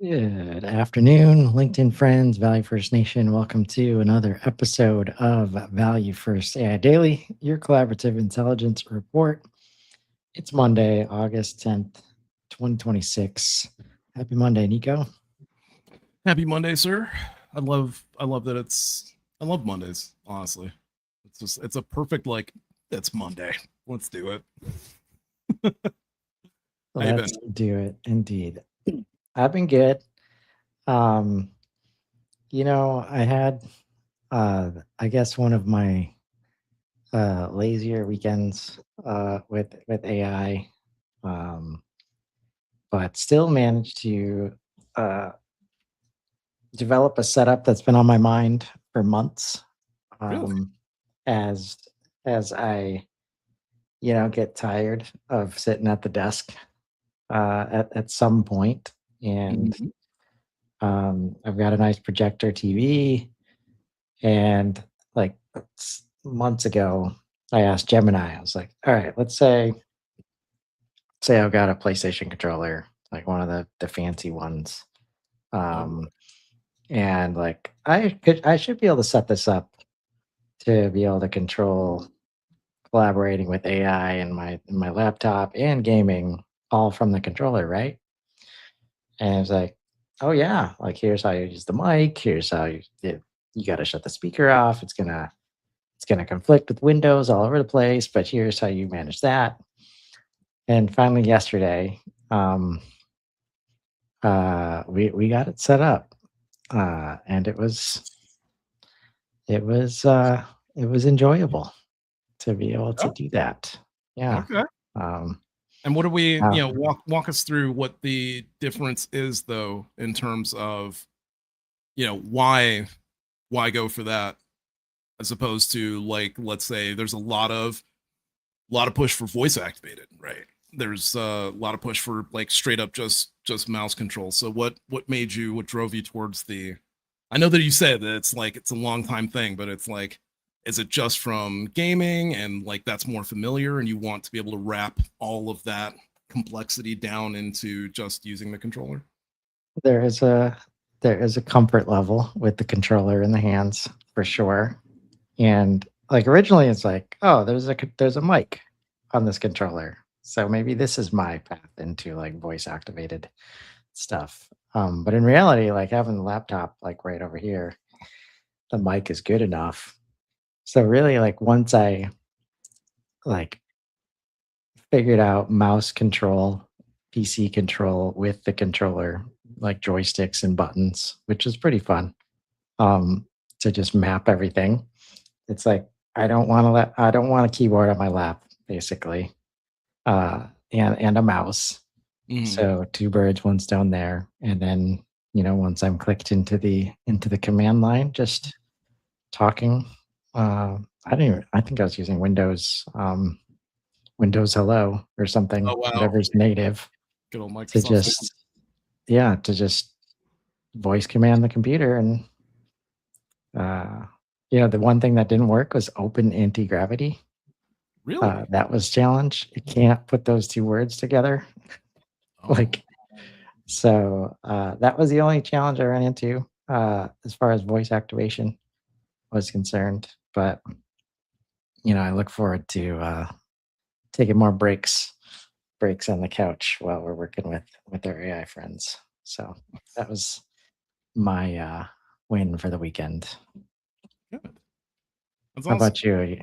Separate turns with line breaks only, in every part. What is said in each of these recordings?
Good afternoon, LinkedIn friends, Value First Nation. Welcome to another episode of Value First AI Daily, your collaborative intelligence report. It's Monday, August 10th, 2026. Happy Monday, Nico.
Happy Monday, sir. I love Mondays, honestly. It's a perfect it's Monday. Let's do it. How you been?
Let's do it indeed. I've been good. Um, I had I guess one of my lazier weekends with AI. Um, but still managed to uh, develop a setup that's been on my mind for months.
Really?
Um, as as I get tired of sitting at the desk at some point, and
Mhm.
I've got a nice projector TV, and like months ago, I asked Gemini. I was like, "All right, let's say I've got a PlayStation controller, like one of the fancy ones."
Oh,
Um, And, like, I should be able to set this up to be able to control collaborating with AI and my laptop and gaming all from the controller, right? And it's like, "Oh, yeah, like, here's how you use the mic, here's how you gotta shut the speaker off, it's gonna conflict with Windows all over the place, but here's how you manage that." And finally yesterday, um, we got it set up, and it was, uh it was enjoyable to be able to
yeah.
do that. Yeah.
Okay.
Um,
And what do we,
uh,
walk us through what the difference is though in terms of, why go for that as opposed to let's say there's a lot of push for voice activated, right? There's a lot of push for straight up just mouse control. So what drove you towards the? I know that you said that it's a long time thing, but it's is it just from gaming and that's more familiar and you want to be able to wrap all of that complexity down into just using the controller?
there is a there is a comfort level with the controller in the hands for sure. And like originally it's like, oh, there's a mic on this controller. So maybe this is my path into like voice activated stuff. But in reality, like having the laptop like right over here, the mic is good enough. So really like once I like figured out mouse control, PC control with the controller, like joysticks and buttons, which is pretty fun, to just map everything. It's like I don't want a keyboard on my lap, basically, and a mouse.
Hmm.
So 2 birds, 1 stone there, and then, once I'm clicked into the command line, just talking, I think I was using Windows Hello or something,
Oh wow,
whatever's native
good old
to
Microsoft.
just voice command the computer and, uh, the one thing that didn't work was open anti-gravity.
Really?
That was challenge. It can't put those 2 words together.
Oh,
Like, so, that was the only challenge I ran into, as far as voice activation was concerned, but, I look forward to, taking more breaks on the couch while we're working with our AI friends. So that was my win for the weekend.
good. That's
How
awesome.
about you?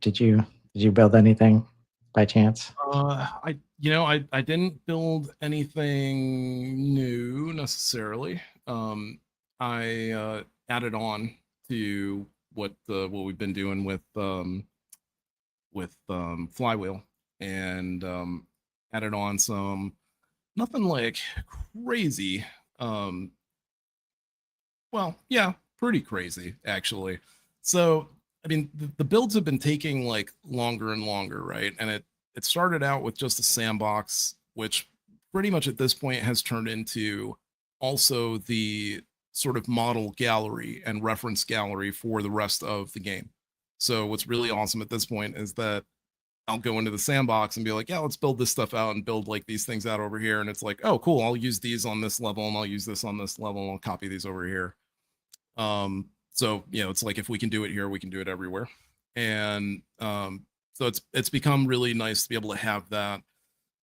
Did you build anything by chance?
I didn't build anything new necessarily. I added on to what we've been doing with Flywheel and added on some nothing crazy. Um, well, yeah, pretty crazy actually. So, I mean, the builds have been taking longer and longer, right? And it started out with just a sandbox, which pretty much at this point has turned into also the sort of model gallery and reference gallery for the rest of the game. So, what's really awesome at this point is that I'll go into the sandbox and be like, yeah, let's build this stuff out and build like these things out over here. And it's like, oh, cool. I'll use these on this level and I'll use this on this level and I'll copy these over here. So, it's like if we can do it here, we can do it everywhere. And so it's become really nice to be able to have that.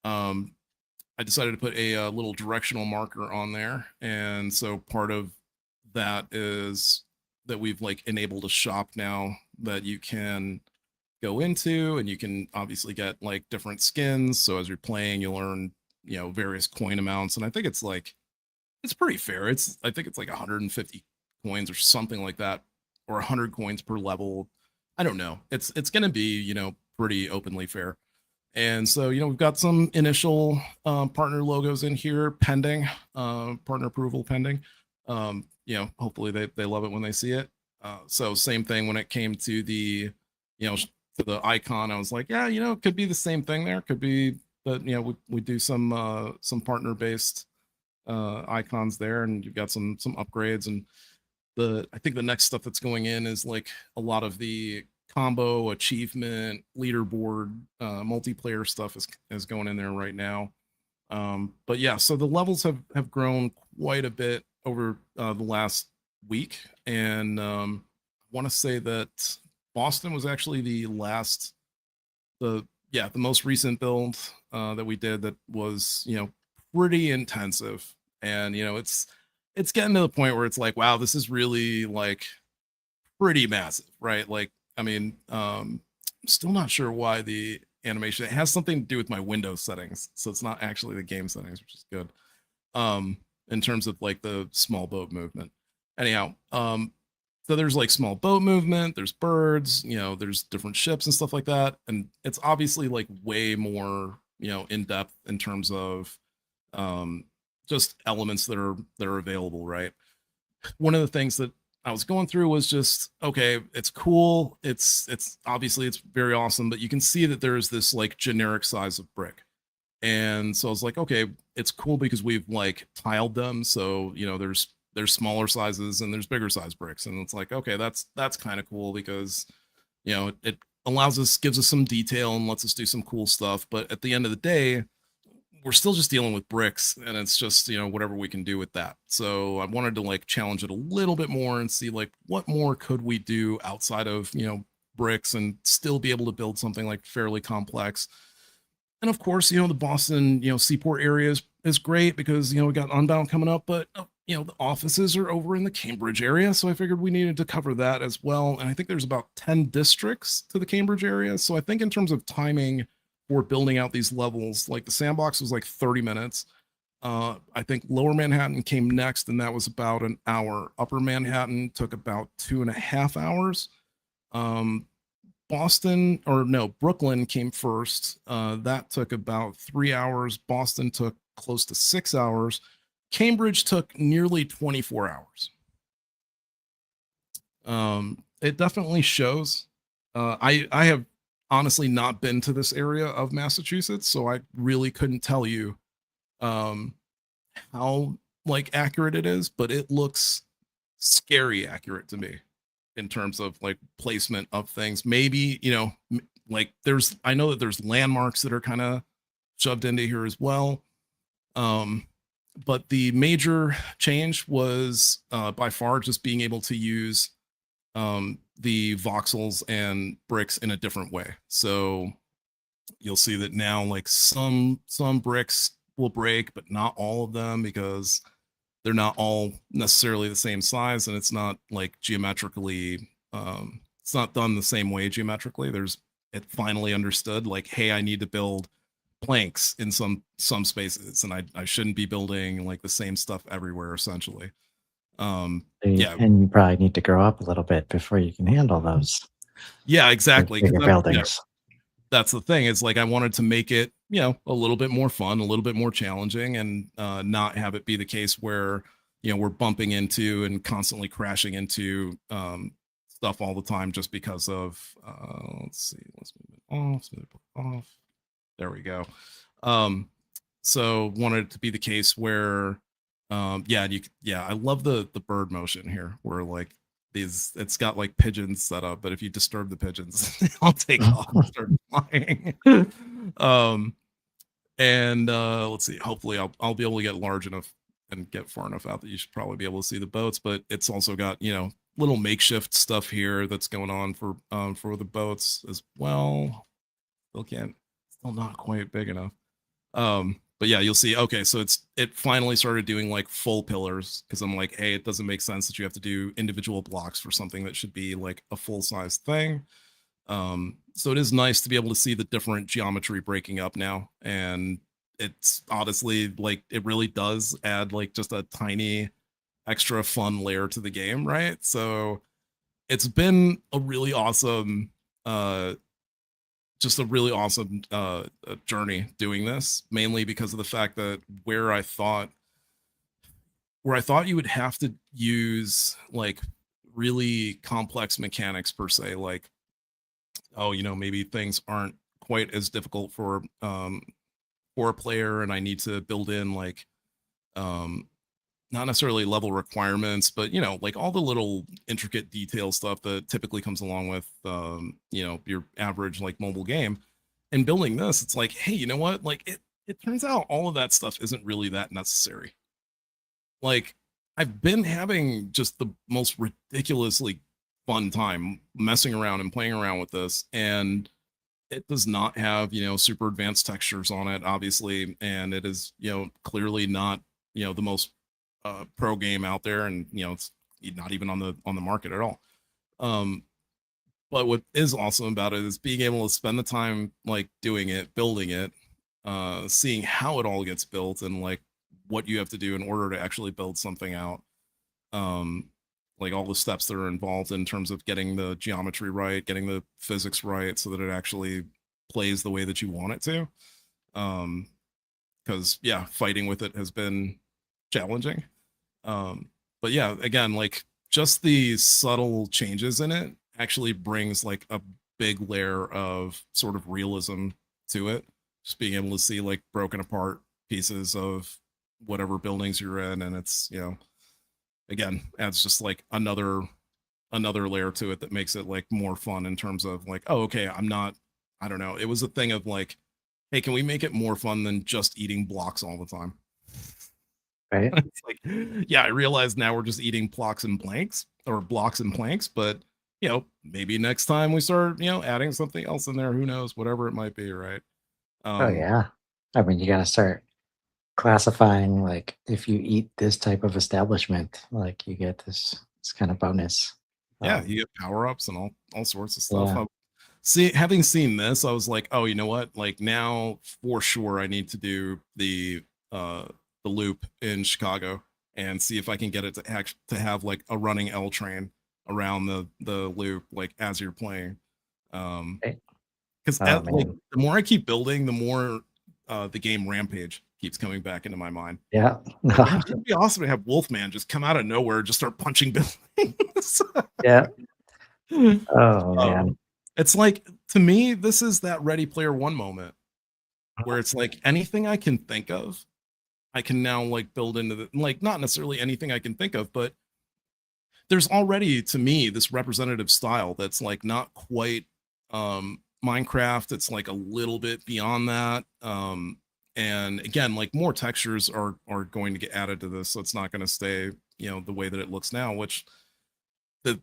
I decided to put a little directional marker on there. And so part of that is that we've like enabled a shop now that you can go into, and you can obviously get like different skins. So as you're playing, you'll earn, various coin amounts. And I think it's pretty fair. I think it's like 150 coins or something like that, or 100 coins per level. I don't know. It's going to be, pretty openly fair. And so, we've got some initial partner logos in here pending, partner approval pending. Hopefully they love it when they see it. So same thing when it came to the, to the icon, I was like, yeah, it could be the same thing there. Could be that, we do some partner based icons there, and you've got some upgrades. And I think the next stuff that's going in is like a lot of the combo achievement leaderboard multiplayer stuff is going in there right now. But yeah, so the levels have grown quite a bit over the last week, and I want to say that Boston was actually the most recent build that we did that was pretty intensive. And it's getting to the point where it's like, wow, this is really like pretty massive, right? Like, I mean, I'm still not sure why the animation, it has something to do with my Windows settings, so it's not actually the game settings, which is good. In terms of like the small boat movement. Anyhow, so there's like small boat movement, there's birds, there's different ships and stuff like that. And it's obviously like way more, in depth in terms of just elements that are available, right? One of the things that I was going through was just, okay, it's cool. It's obviously it's very awesome, but you can see that there's this like generic size of brick. And so I was like, okay, it's cool because we've like tiled them. So, there's smaller sizes and there's bigger size bricks. And it's like, okay, that's kind of cool because, it allows us, gives us some detail and lets us do some cool stuff. But at the end of the day, we're still just dealing with bricks, and it's just, whatever we can do with that. So I wanted to like challenge it a little bit more and see like what more could we do outside of, bricks and still be able to build something like fairly complex. And of course, the Boston, seaport area is great because, we got Unbound coming up, but the offices are over in the Cambridge area. So I figured we needed to cover that as well. And I think there's about 10 districts to the Cambridge area. So I think in terms of timing for building out these levels, like the sandbox was like 30 minutes. I think Lower Manhattan came next, and that was about an hour. Upper Manhattan took about 2.5 hours. Brooklyn came first. That took about 3 hours. Boston took close to 6 hours. Cambridge took nearly 24 hours. It definitely shows. I have honestly not been to this area of Massachusetts, so I really couldn't tell you how like accurate it is, but it looks scary accurate to me in terms of like placement of things. Maybe, like I know that there's landmarks that are kind of shoved into here as well. But the major change was by far just being able to use the voxels and bricks in a different way. So you'll see that now like some bricks will break, but not all of them, because they're not all necessarily the same size, and it's not like geometrically it's not done the same way geometrically. It finally understood like, hey, I need to build planks in some spaces, and I shouldn't be building like the same stuff everywhere essentially. Yeah,
And you probably need to grow up a little bit before you can handle those
yeah, exactly.
bigger buildings.
That's the thing. It's like I wanted to make it, a little bit more fun, a little bit more challenging, and not have it be the case where, we're bumping into and constantly crashing into stuff all the time just because of, let's see, let's move it off. There we go. So wanted it to be the case where, I love the bird motion here, where like it's got like pigeons set up, but if you disturb the pigeons, I'll take off and start flying. And let's see, hopefully I'll be able to get large enough and get far enough out that you should probably be able to see the boats. But it's also got, little makeshift stuff here that's going on for the boats as well. Still not quite big enough. But yeah, you'll see. Okay, so it finally started doing like full pillars, because I'm like, hey, it doesn't make sense that you have to do individual blocks for something that should be like a full size thing. So it is nice to be able to see the different geometry breaking up now, and it's honestly like it really does add like just a tiny extra fun layer to the game, right? So it's been a really awesome just a really awesome journey doing this, mainly because of the fact that where I thought you would have to use like really complex mechanics per se, like, oh, maybe things aren't quite as difficult for a player, and I need to build in like um not necessarily level requirements, but like all the little intricate detail stuff that typically comes along with your average like mobile game. And building this, it's like, hey, you know what? Like it turns out all of that stuff isn't really that necessary. Like I've been having just the most ridiculously fun time messing around and playing around with this, and it does not have super advanced textures on it, obviously, and it is clearly not the most pro game out there, and it's not even on the market at all. But what is awesome about it is being able to spend the time like doing it, building it, seeing how it all gets built, and like what you have to do in order to actually build something out. Like all the steps that are involved in terms of getting the geometry right, getting the physics right, so that it actually plays the way that you want it to. Because yeah, fighting with it has been challenging. But yeah, again, like just the subtle changes in it actually brings like a big layer of sort of realism to it. Just being able to see like broken apart pieces of whatever buildings you're in, and it's again adds just like another layer to it that makes it like more fun in terms of like, oh, okay, I don't know, it was a thing of like, hey, can we make it more fun than just eating blocks all the time?
Right.
It's like, yeah, I realize now we're just eating blocks and planks, but maybe next time we start adding something else in there, who knows, whatever it might be, right?
Oh
um
yeah. I mean, you gotta start classifying, like, if you eat this type of establishment, like, you get this kind of bonus.
yeah,
Um,
you get power-ups and all sorts of stuff.
yeah.
Having seen this, I was like, oh, you know what, like now for sure I need to do the loop in Chicago and see if I can get it to have like a running L train around the loop, like as you're playing.
Right.
Because
Oh,
like
man.
the more I keep building, the more the game Rampage keeps coming back into my mind.
Yeah.
Like,
No.
man, it'd be awesome to have Wolfman just come out of nowhere, just start punching buildings.
Yeah. Oh,
um,
man.
it's like, to me, this is that Ready Player One moment where it's like anything I can think of, I can now like build into the, like, not necessarily anything I can think of, but there's already to me this representative style that's like not quite Minecraft. It's like a little bit beyond that. And again, like more textures are going to get added to this, so it's not going to stay the way that it looks now. Which the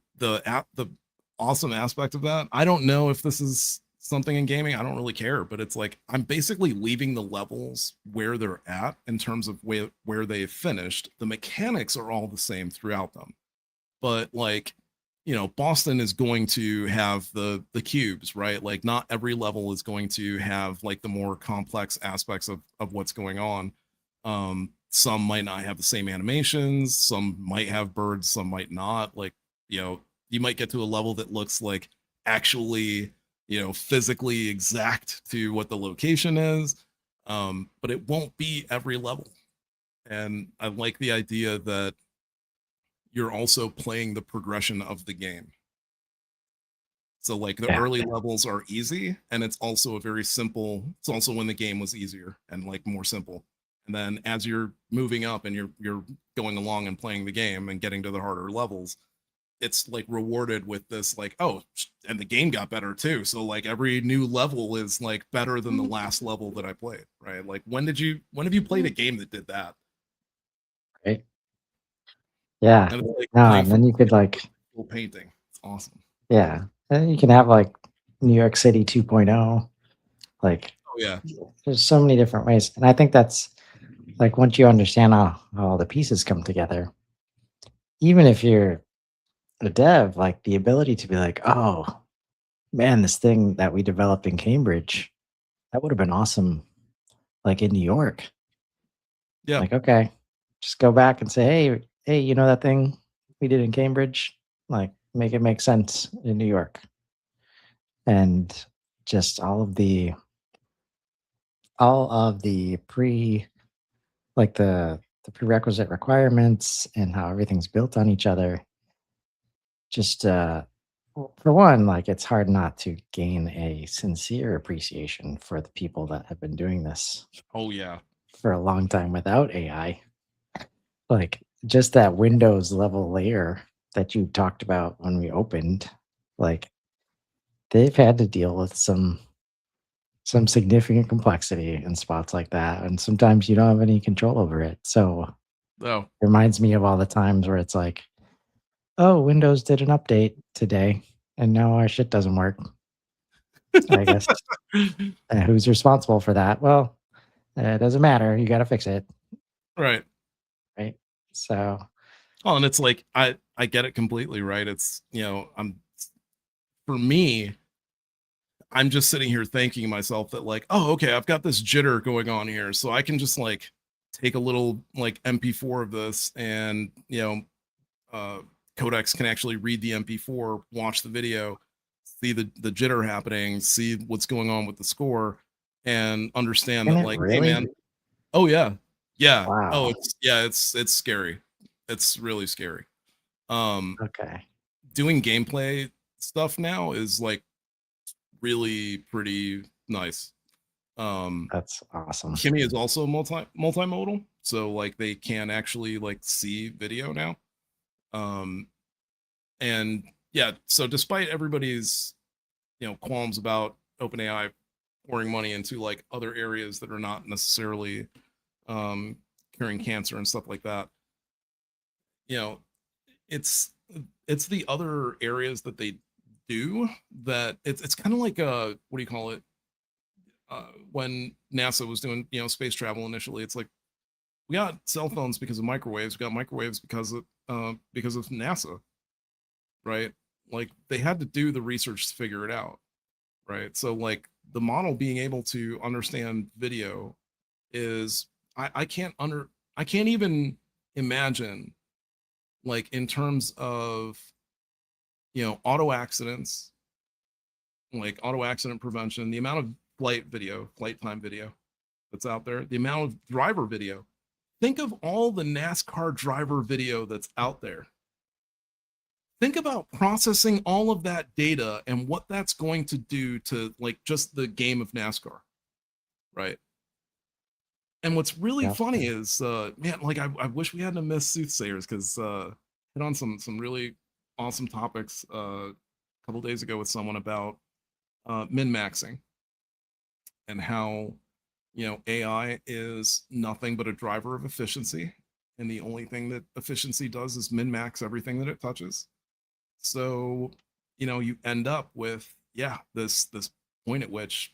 awesome aspect of that, I don't know if this is something in gaming, I don't really care, but it's like I'm basically leaving the levels where they're at in terms of where they've finished. The mechanics are all the same throughout them, but like Boston is going to have the cubes, right? Like not every level is going to have like the more complex aspects of what's going on. Some might not have the same animations, some might have birds, some might not. Like you might get to a level that looks like actually physically exact to what the location is, but it won't be every level. And I like the idea that you're also playing the progression of the game. So like the
Yeah.
early levels are easy, and it's also a very simple, it's also when the game was easier and like more simple. And then as you're moving up and you're going along and playing the game and getting to the harder levels, it's like rewarded with this like, oh, and the game got better too. So like every new level is like better than the last level that I played, right? Like when have you played a game that did that?
Right. Yeah.
And it's like
No,
playing
and
from
then you could like,
full painting. It's awesome.
yeah, and you can have like New York City 2.0. Like,
Oh yeah.
there's so many different ways, and I think that's like once you understand how all the pieces come together, even if you're a dev, like the ability to be like, oh man, this thing that we developed in Cambridge, that would have been awesome, like in New York.
Yeah.
Like, okay, just go back and say, hey, you know that thing we did in Cambridge? Like, make it make sense in New York. And just all of the like the prerequisite requirements and how everything's built on each other. Just for one, like it's hard not to gain a sincere appreciation for the people that have been doing this
Oh yeah.
for a long time without AI. Like just that Windows level layer that you talked about when we opened, like they've had to deal with some significant complexity in spots like that, and sometimes you don't have any control over it. So
Oh.
it reminds me of all the times where it's like, oh, Windows did an update today, and now our shit doesn't work. I guess who's responsible for that? Well, it doesn't matter. You got to fix it,
Right.
right? So
Oh, and it's like I get it completely, right? It's I'm for me, I'm just sitting here thanking myself that like, oh, okay, I've got this jitter going on here, so I can just like take a little like MP4 of this, and uh, Codex can actually read the MP4, watch the video, see the jitter happening, see what's going on with the score, and understand
can
that
it
like, hey
really?
man, oh yeah, yeah, oh
Wow.
it's scary, it's really scary. Um,
Okay,
doing gameplay stuff now is like really pretty nice. Um,
that's awesome.
Kimmy is also multimodal, so like they can actually like see video now. Um, and yeah, so despite everybody's qualms about OpenAI pouring money into like other areas that are not necessarily um, curing cancer and stuff like that, you know, it's it's the other areas that they do that it's kind of like what do you call it, when NASA was doing space travel initially. It's like we got cell phones because of microwaves. We got microwaves because of NASA, right? Like they had to do the research to figure it out, right? So like the model being able to understand video is I can't even imagine like in terms of auto accidents, like auto accident prevention, the amount of flight time video that's out there, the amount of driver video. Think of all the NASCAR driver video that's out there. Think about processing all of that data and what that's going to do to like just the game of NASCAR, right? And what's really
Yep.
funny is, man, like I wish we hadn't missed soothsayers because hit on some really awesome topics a couple days ago with someone about min maxing and how AI is nothing but a driver of efficiency, and the only thing that efficiency does is min max everything that it touches. So you end up with this point at which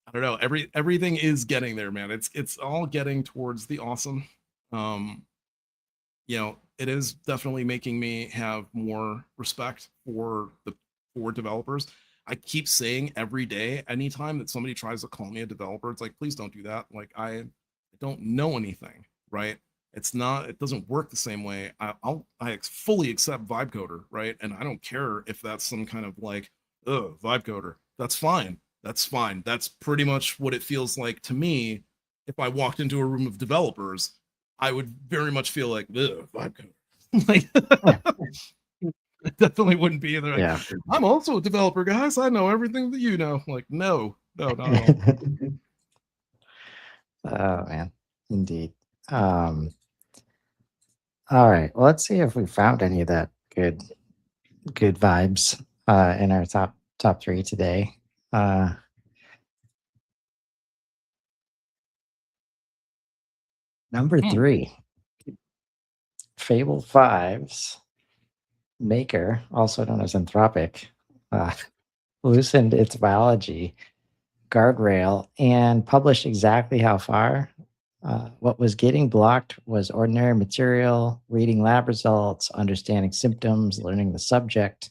I don't know, everything is getting there, man. It's all getting towards the awesome. um it is definitely making me have more respect for developers. I keep saying every day, anytime that somebody tries to call me a developer, it's like, please don't do that. Like I don't know anything, right? It doesn't work the same way. I fully accept vibe coder, right? And I don't care if that's some kind of like, oh, vibe coder. That's fine. That's fine. That's pretty much what it feels like to me. If I walked into a room of developers, I would very much feel like, ugh, vibe coder. Like, I definitely wouldn't be. They're like,
Yeah.
I'm also a developer, guys. I know everything that you know. Like, no, no, not at all.
Oh man, indeed. Um, all right. Well, let's see if we found any of that good. good vibes in our top three today. Number three, Fable 5's maker, also known as Anthropic, loosened its biology guardrail and published exactly how far. What was getting blocked was ordinary material, reading lab results, understanding symptoms, learning the subject.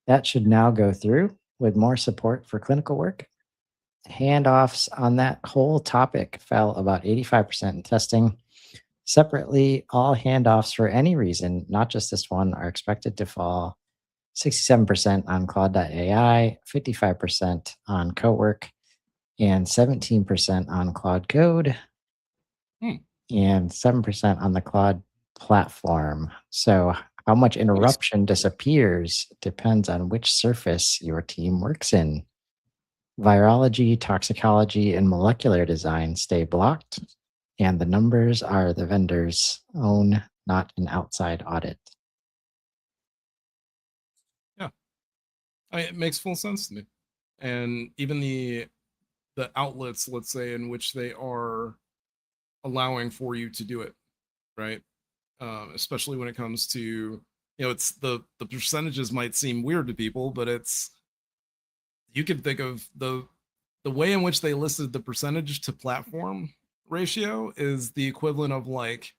That should now go through with more support for clinical work. Handoffs on that whole topic fell about 85% in testing. Separately, all handoffs for any reason, not just this one, are expected to fall 67% on Claude.ai, 55% on Cowork, and 17% on Claude Code, and 7% on the Claude platform. So, how much interruption disappears depends on which surface your team works in. Virology, toxicology, and molecular design stay blocked, and the numbers are the vendor's own, not an outside audit.
Yeah, it makes full sense to me. And even the outlets, let's say, in which they are allowing for you to do it, right? Especially when it comes to, it's the percentages might seem weird to people, but it's, you can think of the way in which they listed the percentage to platform ratio is the equivalent of like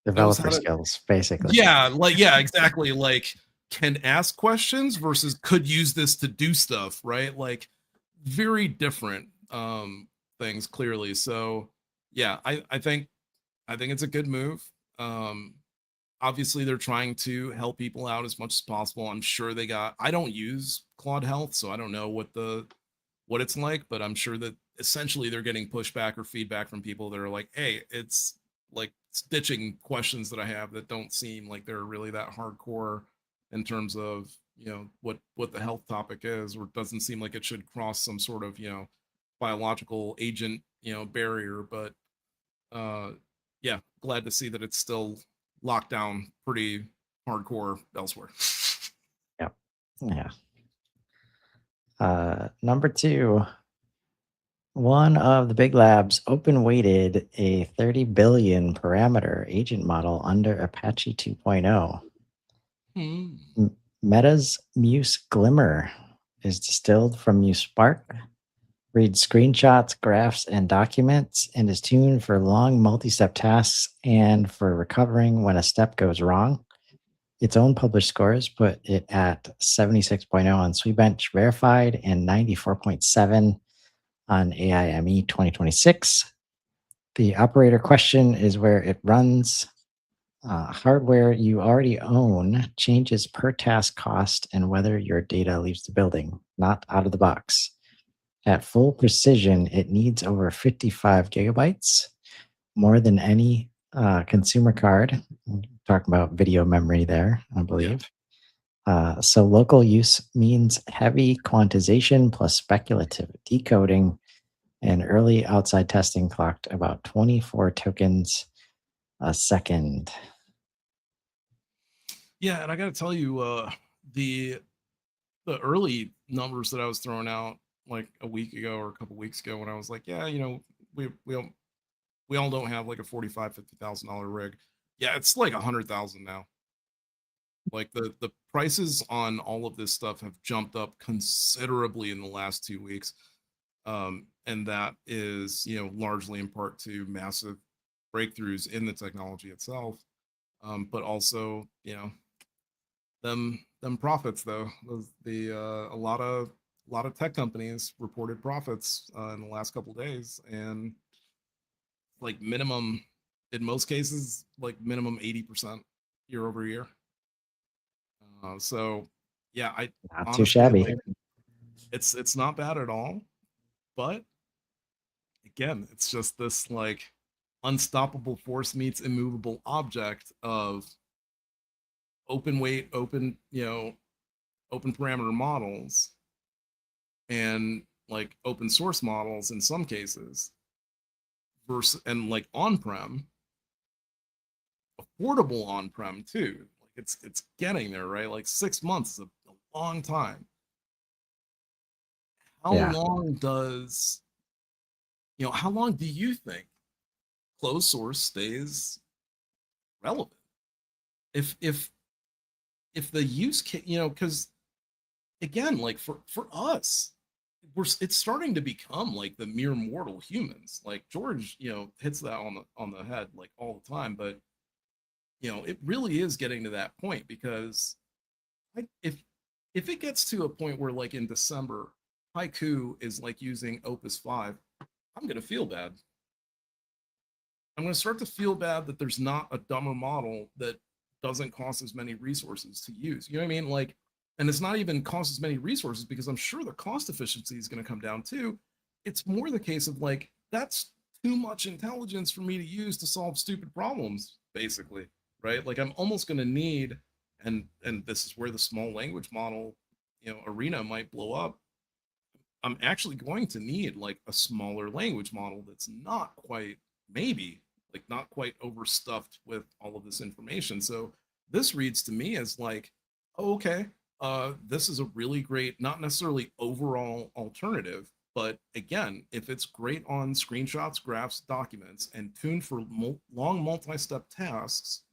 knows how
Developer
to,
skills, basically.
yeah, exactly, like can ask questions versus could use this to do stuff, right? Like very different things clearly. So yeah, I think it's a good move. um Obviously they're trying to help people out as much as possible. I'm sure I don't use Claude Health, so I don't know what it's like, but I'm sure that essentially they're getting pushback or feedback from people that are like, hey, it's like stitching questions that I have that don't seem like they're really that hardcore in terms of, what the health topic is, or doesn't seem like it should cross some sort of, biological agent, barrier. But uh yeah, glad to see that it's still locked down pretty hardcore elsewhere.
Yep. Yeah. Number two, one of the big labs open weighted a 30 billion parameter agent model under Apache 2.0. Meta's Muse Glimmer is distilled from Muse Spark, reads screenshots, graphs, and documents, and is tuned for long multi-step tasks and for recovering when a step goes wrong. Its own published scores put it at 76.0 on Sweetbench verified and 94.7 on AIME 2026. The operator question is where it runs. Hardware you already own changes per task cost and whether your data leaves the building, not out of the box. At full precision, it needs over 55 gigabytes, more than any consumer card. Talking about video memory there, I believe. So local use means heavy quantization plus speculative decoding, and early outside testing clocked about 24 tokens a second.
Yeah, and I got to tell you, the early numbers that I was throwing out like a week ago or a couple weeks ago, when I was like, yeah, we all don't have like a $50,000 rig. Yeah, it's like 100,000 now. Like the prices on all of this stuff have jumped up considerably in the last 2 weeks. And that is, largely in part to massive breakthroughs in the technology itself. But also, them profits though. A lot of tech companies reported profits in the last couple days, and like minimum, in most cases, like minimum 80% year over year. So yeah, I
Not too
honestly,
shabby.
like, it's not bad at all. But again, it's just this like unstoppable force meets immovable object of open weight, open parameter models, and like open source models in some cases, versus and like on-prem, affordable on-prem too. Like it's getting there, right? Like 6 months is a long time. How
Yeah.
long does, how long do you think closed source stays relevant? If the use case, because again, like for us, it's starting to become like the mere mortal humans. Like George, hits that on the head like all the time, but it really is getting to that point because if it gets to a point where like in December, Haiku is like using Opus 5, I'm gonna feel bad. I'm gonna start to feel bad that there's not a dumber model that doesn't cost as many resources to use. You know what I mean? Like, and it's not even cost as many resources because I'm sure the cost efficiency is going to come down too. It's more the case of like, that's too much intelligence for me to use to solve stupid problems, basically, right? Like I'm almost going to need, and this is where the small language model, arena might blow up. I'm actually going to need like a smaller language model that's not quite, maybe like not quite overstuffed with all of this information. So this reads to me as like, oh, okay, this is a really great, not necessarily overall alternative, but again, if it's great on screenshots, graphs, documents, and tuned for long multi-step tasks,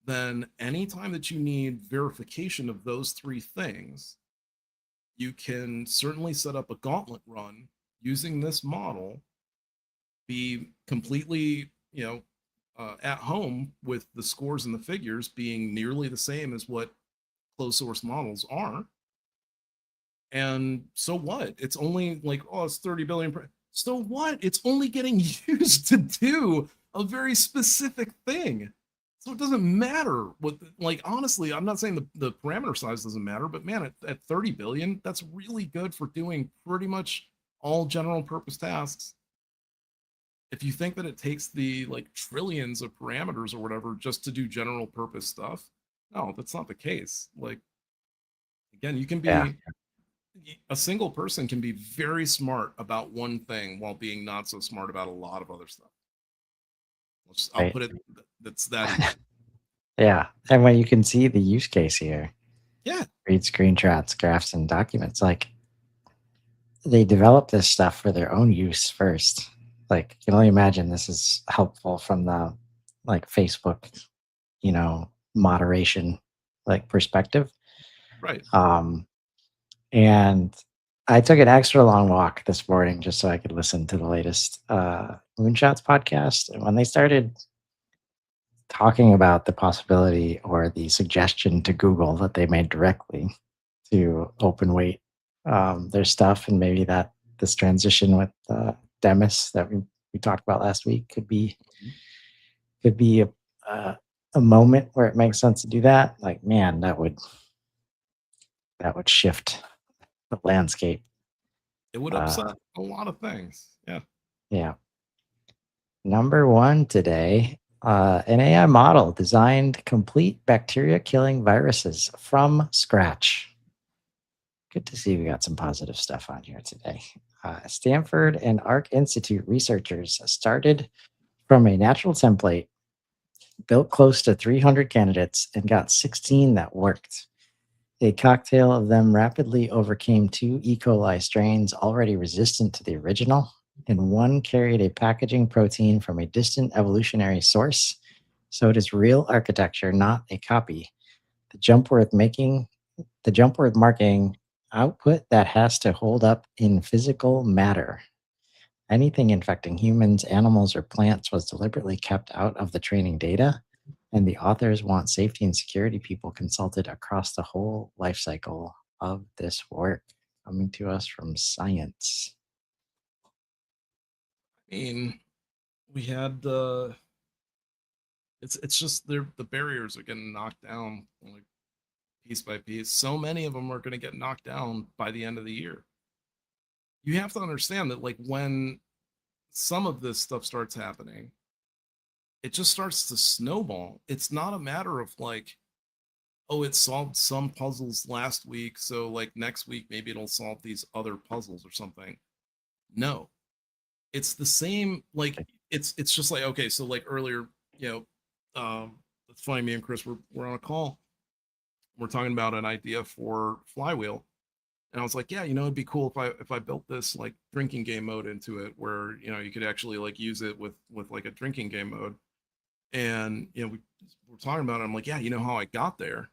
then anytime that you need verification of those three things, you can certainly set up a gauntlet run using this model, be completely, at home with the scores and the figures being nearly the same as what closed source models are. And so what? It's only like, oh, it's 30 billion. So what? It's only getting used to do a very specific thing. So it doesn't matter what, like, honestly, I'm not saying the parameter size doesn't matter, but man, at 30 billion, that's really good for doing pretty much all general purpose tasks. If you think that it takes the like trillions of parameters or whatever just to do general purpose stuff, no, that's not the case. Like, again, you can
Yeah.
be, a single person can be very smart about one thing while being not so smart about a lot of other stuff. I'll
Right.
put it, that's that easy.
Yeah. And when you can see the use case here,
Yeah,
read screenshots, graphs, and documents, like they develop this stuff for their own use first. Like you can only imagine this is helpful from the like Facebook, moderation like perspective.
right.
Um, and I took an extra long walk this morning just so I could listen to the latest Moonshots podcast. And when they started talking about the possibility or the suggestion to Google that they made directly to open weight their stuff, and maybe that this transition with Demis that we talked about last week could be uh, a moment where it makes sense to do that. Like, man, that would shift the landscape.
It would
Uh,
upset a lot of things. Yeah.
yeah. Number one today, an AI model designed complete bacteria killing viruses from scratch. Good to see we got some positive stuff on here today. Stanford and Arc Institute researchers started from a natural template, built close to 300 candidates, and got 16 that worked. A cocktail of them rapidly overcame two E. coli strains already resistant to the original, and one carried a packaging protein from a distant evolutionary source. So it is real architecture, not a copy. The jump worth making, the jump worth marking output that has to hold up in physical matter. Anything infecting humans, animals, or plants was deliberately kept out of the training data, and the authors want safety and security people consulted across the whole life cycle of this work. Coming to us from Science.
I mean, we had it's just the barriers are getting knocked down like piece by piece. So many of them are going to get knocked down by the end of the year. You have to understand that like when some of this stuff starts happening, it just starts to snowball. It's not a matter of like, oh, it solved some puzzles last week, so like next week maybe it'll solve these other puzzles or something. No, it's the same. Like it's just like, okay, so like earlier, it's funny, me and Chris were on a call, we're talking about an idea for Flywheel, and I was like, yeah, it'd be cool if I built this like drinking game mode into it, where you could actually like use it with like a drinking game mode. And we're talking about it. I'm like, yeah, how I got there.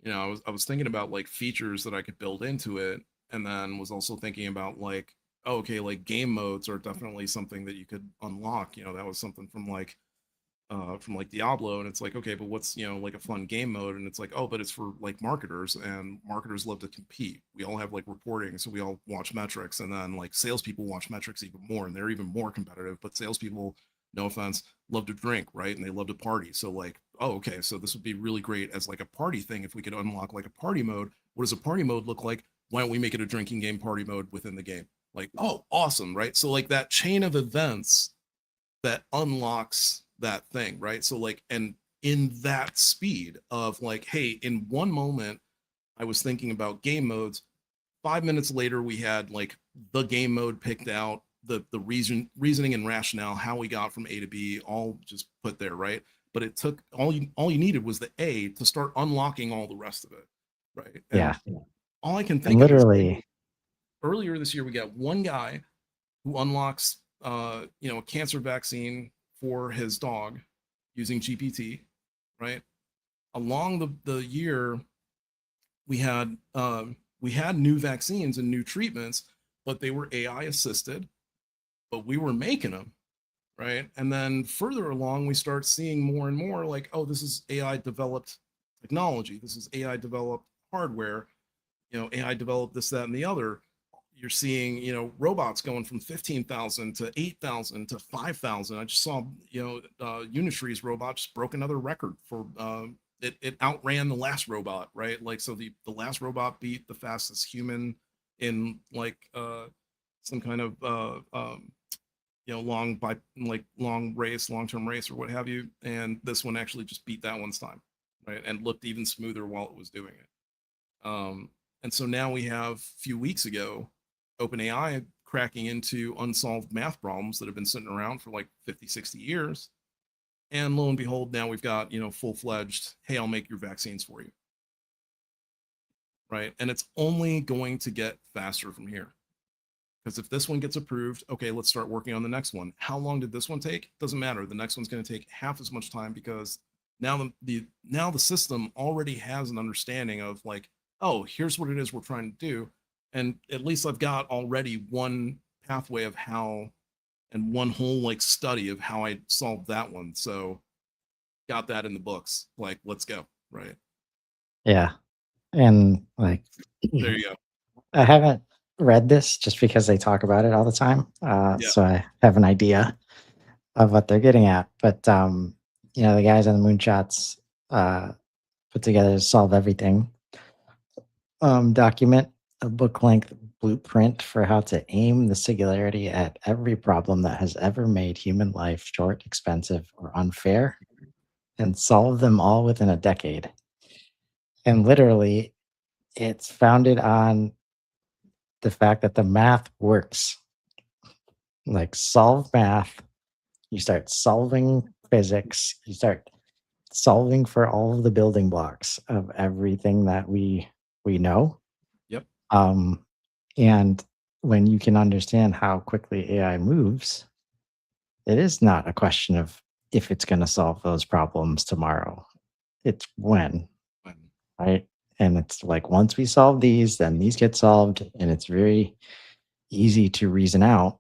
I was thinking about like features that I could build into it, and then was also thinking about like, oh, okay, like game modes are definitely something that you could unlock. That was something from like Diablo, and it's like, okay, but what's like a fun game mode? And it's like, oh, but it's for like marketers, and marketers love to compete. We all have like reporting, so we all watch metrics, and then like salespeople watch metrics even more, and they're even more competitive. But salespeople, no offense, love to drink, right? And they love to party. So like, oh, okay, so this would be really great as like a party thing if we could unlock like a party mode. What does a party mode look like? Why don't we make it a drinking game party mode within the game? Like, oh, awesome, right? So like that chain of events that unlocks that thing, right? So like, and in that speed of like, hey, in one moment I was thinking about game modes, 5 minutes later we had like the game mode picked out, the reasoning and rationale, how we got from A to B, all just put there, right? But it took all you needed was the A to start unlocking all the rest of it, right? And
Yeah.
all I can
And
think of is
literally,
earlier this year we got one guy who unlocks a cancer vaccine for his dog using GPT, right? Along the year, we had new vaccines and new treatments, but they were AI assisted, but we were making them, right? And then further along, we start seeing more and more like, oh, this is AI developed technology, this is AI developed hardware, AI developed this, that, and the other. You're seeing, robots going from 15,000 to 8,000 to 5,000. I just saw, Unitree's robot just broke another record for, it outran the last robot, right? Like, so the last robot beat the fastest human in like, some kind of, long term race or what have you. And this one actually just beat that one's time, right? And looked even smoother while it was doing it. And so now we have a few weeks ago, OpenAI cracking into unsolved math problems that have been sitting around for like 50, 60 years. And lo and behold, now we've got, full fledged, hey, I'll make your vaccines for you. Right. And it's only going to get faster from here. Because if this one gets approved, okay, let's start working on the next one. How long did this one take? Doesn't matter. The next one's going to take half as much time, because now the system already has an understanding of like, oh, here's what it is we're trying to do. And at least I've got already one pathway of how, and one whole like study of how I solved that one. So got that in the books. Like, let's go. Right.
yeah. And like,
There you go.
I haven't read this just because they talk about it all the time.
Yeah.
So I have an idea of what they're getting at. But, the guys on the moonshots put together to solve everything document, a book length blueprint for how to aim the singularity at every problem that has ever made human life short, expensive, or unfair, and solve them all within a decade. And literally, it's founded on the fact that the math works. Like, solve math, you start solving physics, you start solving for all of the building blocks of everything that we know.
Yep.
And when you can understand how quickly AI moves, it is not a question of if it's going to solve those problems tomorrow. It's when, right? And it's like once we solve these, then these get solved, and it's very easy to reason out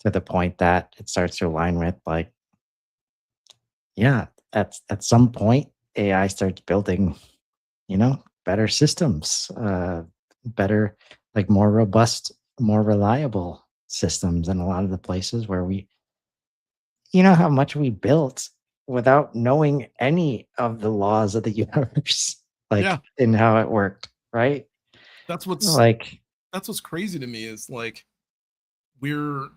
to the point that it starts to align with like, yeah, at some point AI starts building, better systems, better, like more robust, more reliable systems in a lot of the places where how much we built without knowing any of the laws of the universe,
Yeah.
like in how it worked, right?
That's what's
Like,
that's what's crazy to me is like we're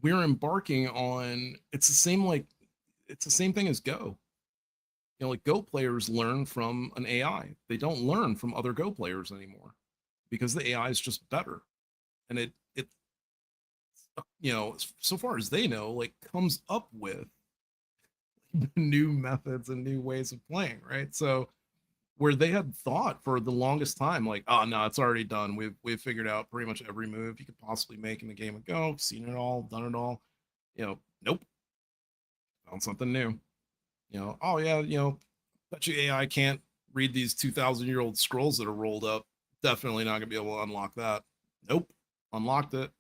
we're embarking on, it's the same thing as Go. Like Go players learn from an AI. They don't learn from other Go players anymore, because the AI is just better. And it so far as they know, like comes up with new methods and new ways of playing, right? So where they had thought for the longest time, like, oh no, it's already done. We've figured out pretty much every move you could possibly make in the game of Go, seen it all, done it all. Nope, found something new. Oh yeah, bet you AI can't read these 2,000-year-old scrolls that are rolled up. Definitely not gonna be able to unlock that. Nope, unlocked it.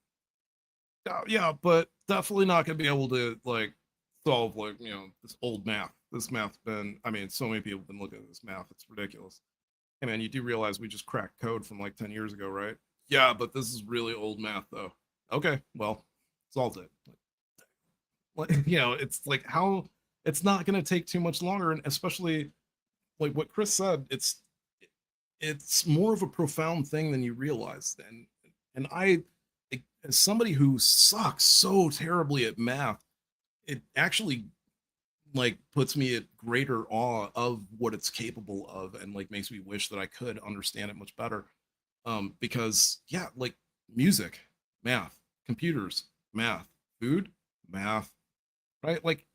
Yeah, but definitely not gonna be able to like solve like this old math. This math's been, I mean, so many people have been looking at this math. It's ridiculous. Hey man, you do realize we just cracked code from like 10 years ago, right? Yeah, but this is really old math though. Okay, well, solved it. It's like how it's not going to take too much longer, and especially like what Chris said, it's more of a profound thing than you realize. And as somebody who sucks so terribly at math, it actually like puts me at greater awe of what it's capable of, and like makes me wish that I could understand it much better. Because yeah, like music, math, computers, math, food, math, right? Like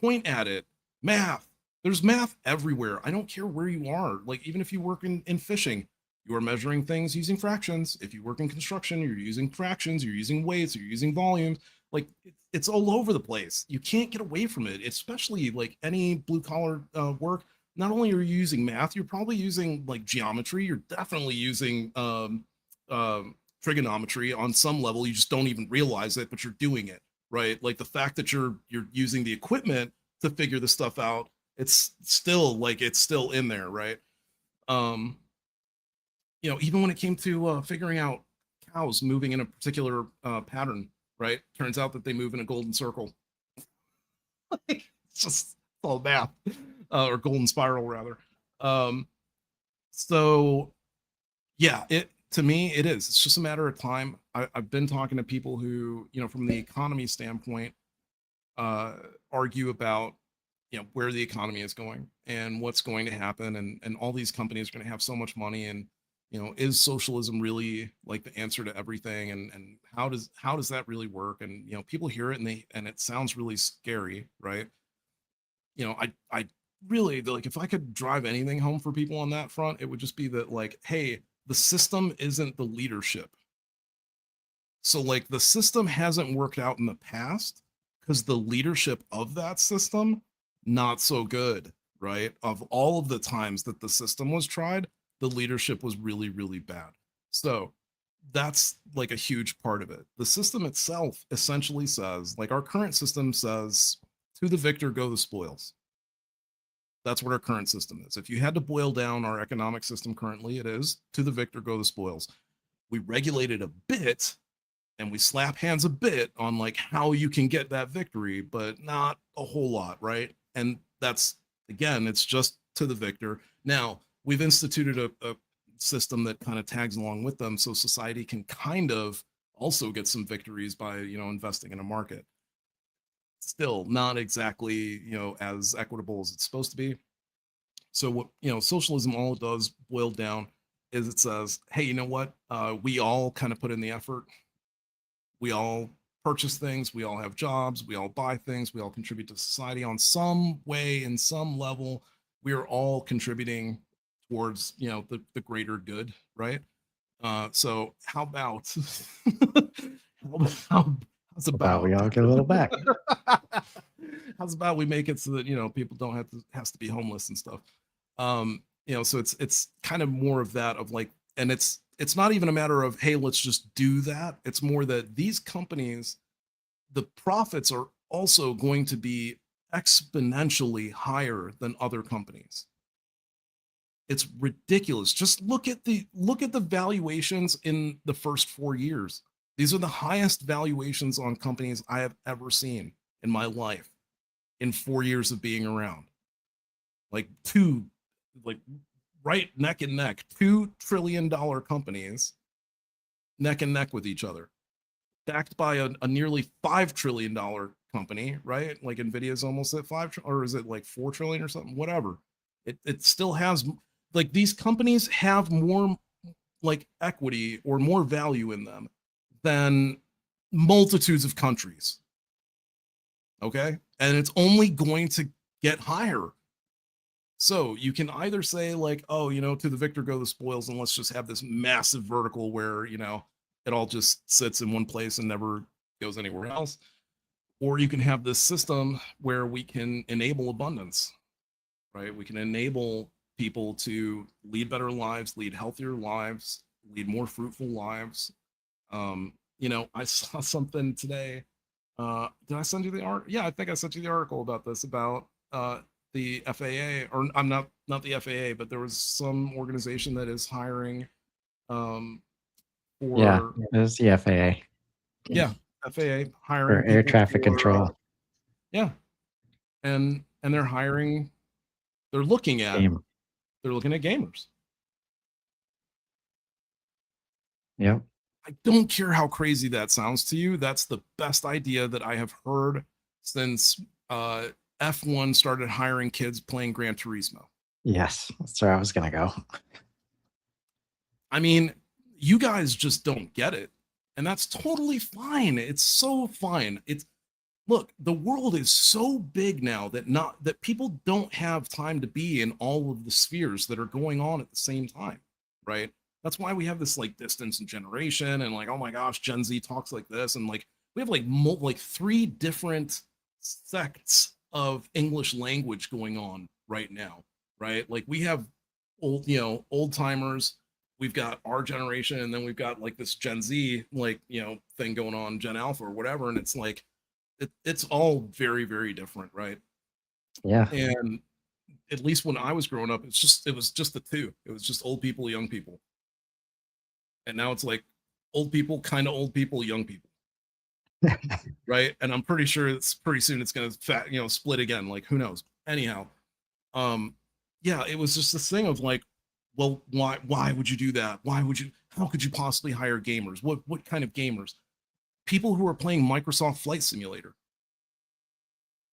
point at it, math. There's math everywhere. I don't care where you are. Like even if you work in fishing, you are measuring things using fractions. If you work in construction, you're using fractions, you're using weights, you're using volumes. Like it's all over the place. You can't get away from it, especially like any blue collar work. Not only are you using math, you're probably using like geometry. You're definitely using trigonometry on some level. You just don't even realize it, but you're doing it, right? Like the fact that you're using the equipment to figure the stuff out, it's still in there, right? Um, even when it came to figuring out cows moving in a particular pattern, right? Turns out that they move in a golden circle. It's just all math, or golden spiral rather. Um, so yeah, it to me it is. It's just a matter of time. I've been talking to people who, from the economy standpoint, argue about where the economy is going and what's going to happen, and all these companies are going to have so much money, and is socialism really like the answer to everything, and how does that really work? And people hear it and it sounds really scary, right? I really like, if I could drive anything home for people on that front, it would just be that, like, hey, the system isn't the leadership. So like the system hasn't worked out in the past because the leadership of that system not so good, right? Of all of the times that the system was tried, the leadership was really, really bad. So that's like a huge part of it. The system itself essentially says, like our current system says, to the victor go the spoils. That's what our current system is. If you had to boil down our economic system currently, it is to the victor go the spoils. We regulate it a bit and we slap hands a bit on like how you can get that victory, but not a whole lot, right? And that's, again, it's just to the victor. Now we've instituted a system that kind of tags along with them, so society can kind of also get some victories by investing in a market. Still not exactly as equitable as it's supposed to be. So what socialism, all it does boil down is it says, hey, you know what, we all kind of put in the effort, we all purchase things, we all have jobs, we all buy things, we all contribute to society on some way, in some level. We are all contributing towards the greater good, right? So how about how's
About
about
we all get a little back.
how's about we make it so that people don't has to be homeless and stuff. So it's kind of more of that, of like, and it's not even a matter of, hey, let's just do that. It's more that these companies, the profits are also going to be exponentially higher than other companies. It's ridiculous. Just look at the valuations in the first 4 years. These are the highest valuations on companies I have ever seen in my life in 4 years of being around. Like right neck and neck, $2 trillion companies neck and neck with each other, backed by a nearly $5 trillion company, right? Like Nvidia's almost at 5, or is it like 4 trillion or something? Whatever. It still has, like, these companies have more like equity or more value in them than multitudes of countries. Okay. And it's only going to get higher. So you can either say like, oh, to the victor go the spoils, and let's just have this massive vertical where it all just sits in one place and never goes anywhere else, or you can have this system where we can enable abundance, right? We can enable people to lead better lives, lead healthier lives, lead more fruitful lives. I saw something today. Did I send you the art? Yeah, I think I sent you the article about this, about the FAA, or I'm not the FAA, but there was some organization that is hiring
Yeah,
for
it was the FAA
yeah, FAA hiring
for air
people
traffic
for
control
yeah, and they're hiring, they're looking at
game.
they're looking at gamers.
Yep.
I don't care how crazy that sounds to you. That's the best idea that I have heard since F1 started hiring kids playing Gran Turismo.
Yes, that's where I was gonna go.
I mean, you guys just don't get it. And that's totally fine. It's so fine. It's look, the world is so big now that people don't have time to be in all of the spheres that are going on at the same time, right? That's why we have this like distance and generation, and like, oh my gosh, Gen Z talks like this, and like we have like three different sects of English language going on right now, right? Like we have old timers, we've got our generation, and then we've got like this Gen Z like thing going on, Gen Alpha or whatever, and it's like it's all very, very different, right?
Yeah.
And at least when I was growing up, it was just the two. It was just old people, young people. And now it's like old people, kind of old people, young people. Right. And I'm pretty sure it's pretty soon it's gonna split again. Like who knows? Anyhow, um, yeah, it was just this thing of like, well, why would you do that? How could you possibly hire gamers? What kind of gamers? People who are playing Microsoft Flight Simulator.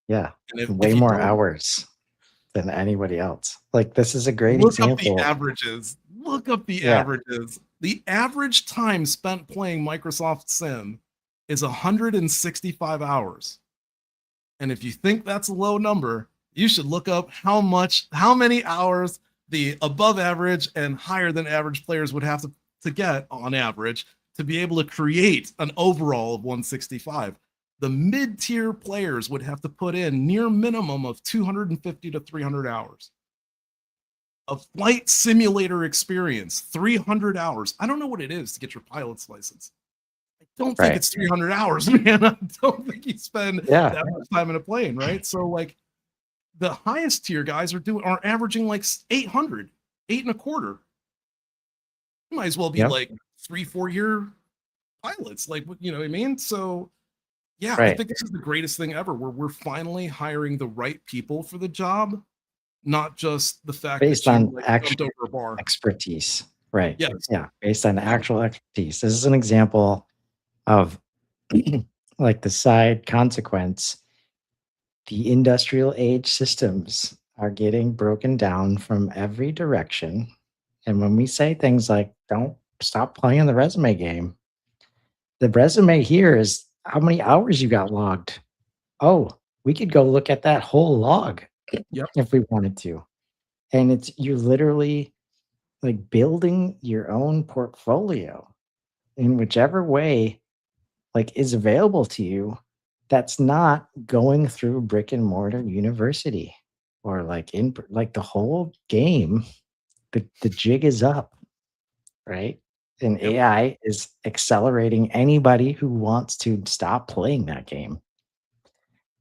Yeah.
And
Way
if you
more
don't
hours than anybody else. Like this is a great
look up the
example.
averages, look up the
Yeah.
averages. The average time spent playing Microsoft Sim is 165 hours. And if you think that's a low number, you should look up how many hours the above average and higher than average players would have to get on average to be able to create an overall of 165. The mid-tier players would have to put in near minimum of 250 to 300 hours. A flight simulator experience, 300 hours. I don't know what it is to get your pilot's license. I don't think
Right.
it's 300 hours, man. I don't think you spend
Yeah.
that much time in a plane, right? So like the highest tier guys are averaging like 800, 8.25. You might as well be
Yep.
like 3-4 year pilots, like you know what I mean? So yeah, I
Right.
think this is the greatest thing ever, where we're finally hiring the right people for the job, not just the fact
Based
that you
on
like jumped
actual
over a bar.
expertise. Right.
Yes.
Yeah. Based on
Yeah.
actual expertise. This is an example of like the side consequence. The industrial age systems are getting broken down from every direction. And when we say things like, don't stop playing the resume game, the resume here is how many hours you got logged. Oh, we could go look at that whole log
Yep.
if we wanted to. And it's you're literally like building your own portfolio in whichever way like is available to you that's not going through brick and mortar university or like in like the whole game. The jig is up, right? And
Yep.
AI is accelerating anybody who wants to stop playing that game.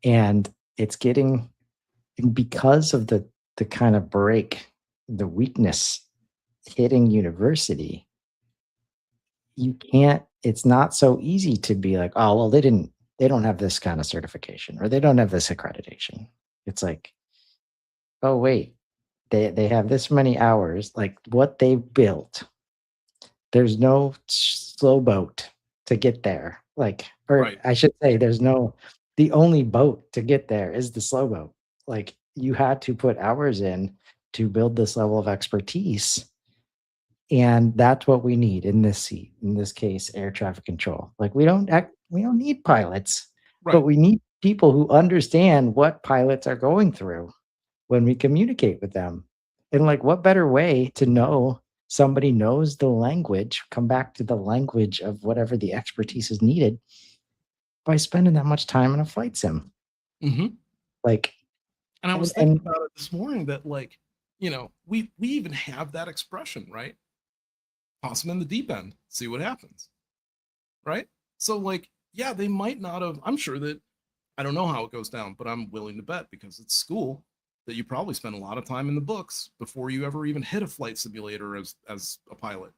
And it's getting because of the kind of break, the weakness hitting university, you can't it's not so easy to be like, oh well, they don't have this kind of certification or they don't have this accreditation. It's like, oh wait, they have this many hours, like what they built. There's no slow boat to get there. Like, or
Right.
I should say, there's no the only boat to get there is the slow boat. Like you had to put hours in to build this level of expertise. And that's what we need in this seat, in this case, air traffic control. Like we don't need pilots, but
Right.
we need people who understand what pilots are going through. when we communicate with them. And like, what better way to know somebody knows the language, come back to the language of whatever the expertise is needed by spending that much time in a flight sim.
Hmm.
Like,
And I
and,
was thinking
and
about it this morning that like, we even have that expression, right? Toss them in the deep end, see what happens, right? So like, yeah, they might not have. I'm sure that I don't know how it goes down, but I'm willing to bet because it's school that you probably spend a lot of time in the books before you ever even hit a flight simulator as a pilot.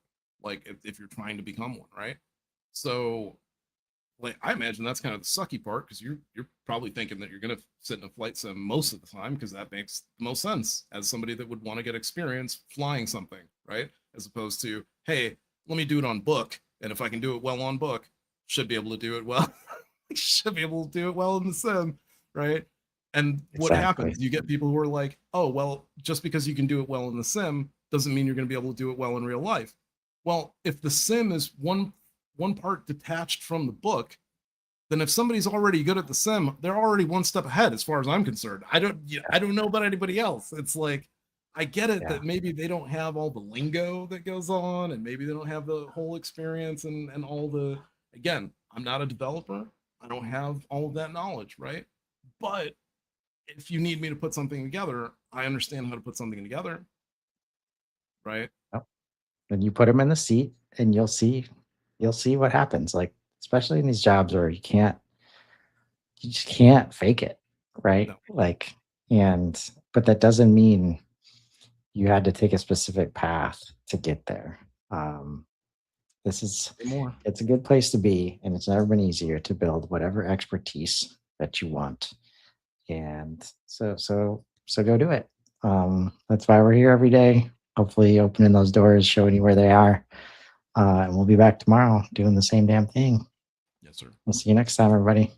Like if you're trying to become one, right? So like I imagine that's kind of the sucky part because you're probably thinking that you're gonna sit in a flight sim most of the time because that makes the most sense as somebody that would want to get experience flying something, right? As opposed to, hey, let me do it on book, and if I can do it well on book, should be able to do it well. Should be able to do it well in the sim, right? And what
exactly.
happens? You get people who are like, oh, well, just because you can do it well in the sim doesn't mean you're going to be able to do it well in real life. Well, if the sim is one part detached from the book, then if somebody's already good at the sim, they're already one step ahead as far as I'm concerned. I don't know about anybody else. It's like I get it
Yeah.
that maybe they don't have all the lingo that goes on and maybe they don't have the whole experience and all the again, I'm not a developer. I don't have all of that knowledge, right? But if you need me to put something together, I understand how to put something together, right?
Yep. And you put them in the seat and you'll see what happens. Like, especially in these jobs where you just can't fake it, right?
No,
Like, and but that doesn't mean you had to take a specific path to get there. Um, this is
say more.
it's a good place to be, and it's never been easier to build whatever expertise that you want. And so go do it. That's why we're here every day. Hopefully, opening those doors, showing you where they are, and we'll be back tomorrow doing the same damn thing.
Yes, sir.
We'll see you next time, everybody.